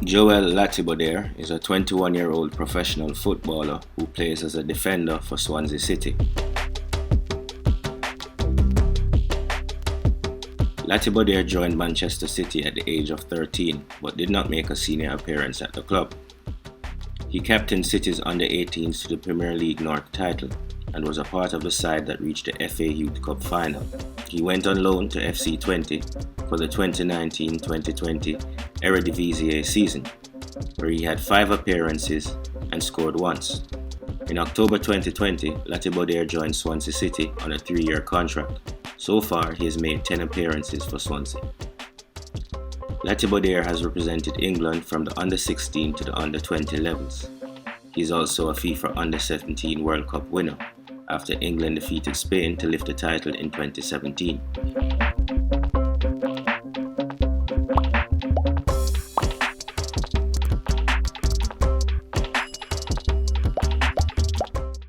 Joel Latibeaudiere is a 21-year-old professional footballer who plays as a defender for Swansea City. Latibeaudiere joined Manchester City at the age of 13 but did not make a senior appearance at the club. He captained City's under-18s to the Premier League North title and was a part of the side that reached the FA Youth Cup final. He went on loan to FC Twente for the 2019-2020 Eredivisie season, where he had 5 appearances and scored once. In October 2020, Latibeaudiere joined Swansea City on a 3-year contract. So far, he has made 10 appearances for Swansea. Latibeaudiere has represented England from the under-16 to the under-20 levels. He is also a FIFA under-17 World Cup winner, after England defeated Spain to lift the title in 2017.